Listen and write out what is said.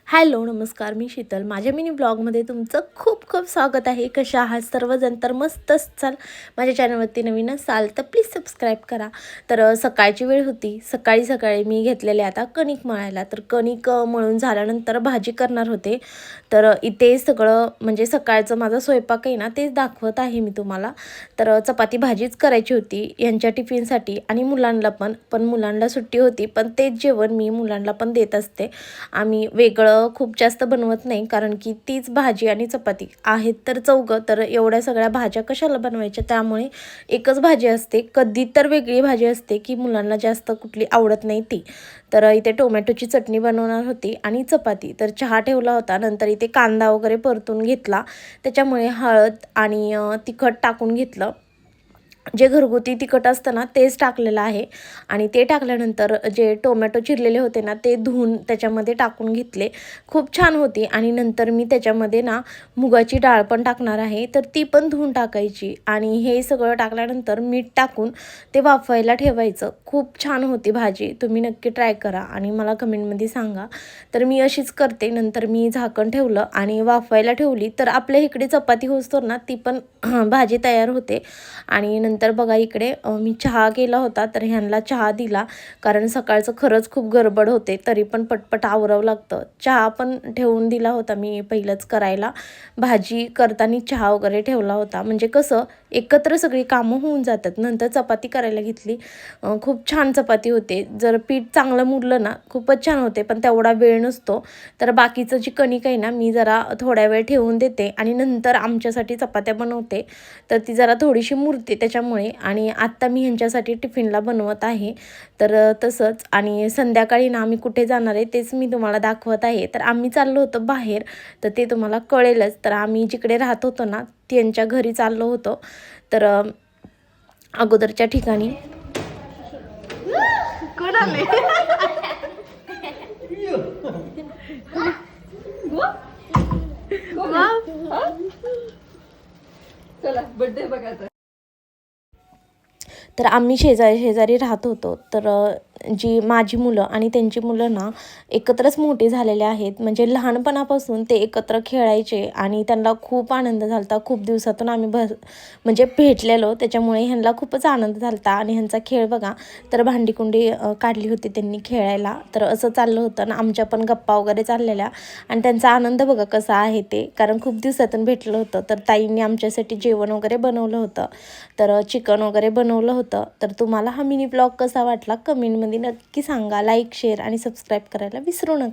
Hello नमस्कार, मी शीतल. माझ्या mini ब्लॉगमध्ये तुमचं खूप खूप स्वागत आहे. कशा आहात सर्वजण? तर मस्तच चाल. माझ्या चॅनलवरती नवीन असाल तर प्लीज सबस्क्राईब करा. तर सकाळची वेळ होती. सकाळी मी घेतलेले आता कणिक मळायला. तर कणिक मळून झाल्यानंतर भाजी करणार होते. तर इथे सगळं म्हणजे सकाळचं माझा स्वयंपाक आहे ना, तेच दाखवत आहे मी तुम्हाला. तर चपाती भाजीच करायची होती यांच्या टिफिनसाठी आणि मुलांना पण मुलांना सुट्टी होती, पण तेच जेवण मी मुलांना पण देत असते. आम्ही वेगळं खूप जास्त बनवत नाही, कारण की तीच भाजी आणि चपाती आहेत तर चौघं, तर एवढ्या सगळ्या भाज्या कशाला बनवायच्या. त्यामुळे एकच भाजी असते. कधी तर वेगळी भाजी असते की मुलांना जास्त कुठली आवडत नाही ती. तर इथे टोमॅटोची चटणी बनवणार होती आणि चपाती. तर चहा ठेवला होता. नंतर इथे कांदा वगैरे परतून घेतला. त्याच्यामुळे हळद आणि तिखट टाकून घेतलं. जे घरगुती तिखट असतं ना तेच टाकलेलं आहे. आणि ते टाकल्यानंतर जे टोमॅटो चिरलेले होते ना ते धुवून त्याच्यामध्ये टाकून घेतले. खूप छान होती. आणि नंतर मी त्याच्यामध्ये ना मुगाची डाळ पण टाकणार आहे, तर ती पण धुवून टाकायची. आणि हे सगळं टाकल्यानंतर मीठ टाकून ते वाफवायला ठेवायचं. खूप छान होती भाजी. तुम्ही नक्की ट्राय करा आणि मला कमेंटमध्ये सांगा. तर मी अशीच करते. नंतर मी झाकण ठेवलं आणि वाफवायला ठेवली. तर आपल्या इकडे चपाती होतो ना ती पण भाजी तयार होते. आणि नंतर बघा इकडे मी चहा केला होता, तर ह्यांना चहा दिला. कारण सकाळचं खरंच खूप गडबड होते, तरी पण पटपट आवरावं लागतं. चहा पण ठेवून दिला होता मी पहिलंच करायला. भाजी करताना चहा वगैरे ठेवला होता, म्हणजे कसं एकत्र सगळी कामं होऊन जातात. नंतर चपाती करायला घेतली. खूप छान चपाती होते. जर पीठ चांगलं मुरलं ना खूपच छान होते, पण तेवढा वेळ नसतो. तर बाकीचं जी कणिक आहे ना मी जरा थोड्या वेळ ठेवून देते आणि नंतर आमच्यासाठी चपात्या बनवते. तर ती जरा थोडीशी मुरते त्याच्यामुळे. आणि आत्ता मी ह्यांच्यासाठी टिफिनला बनवत आहे. तर तसंच. आणि संध्याकाळी ना आम्ही कुठे जाणार आहे तेच मी तुम्हाला दाखवत आहे. तर आम्ही चाललो होतो बाहेर, तर ते तुम्हाला कळेलच. तर आम्ही जिकडे राहत होतो ना त्यांच्या घरी चाललो होतो. तर अगोदरच्या ठिकाणी कोण आले? चला बर्थडे बघायचा. तर आम्ही शेजारी राहत होतो. तर जी माझी मुलं आणि त्यांची मुलं ना एकत्रच मोठी झालेले आहेत. म्हणजे लहानपणापासून ते एकत्र खेळायचे आणि त्यांना खूप आनंद झाला होता. खूप दिवसातून आम्ही म्हणजे भेटलेलो, त्याच्यामुळे ह्यांना खूपच आनंद झाला होता. आणि ह्यांचा खेळ बघा, तर भांडीकुंडी काढली होती त्यांनी खेळायला. तर असं चाललं होतं ना, आमच्या पण गप्पा वगैरे चाललेल्या. आणि त्यांचा आनंद बघा कसा आहे ते, कारण खूप दिवसातून भेटलं होतं. तर ताईंनी आमच्यासाठी जेवण वगैरे बनवलं होतं. तर चिकन वगैरे बनवलं होतं. तर तुम्हाला हा मिनी ब्लॉग कसा वाटला कमेंटमध्ये नक्की सांगा. लाईक, शेअर आणि सबस्क्राईब करायला विसरू नका.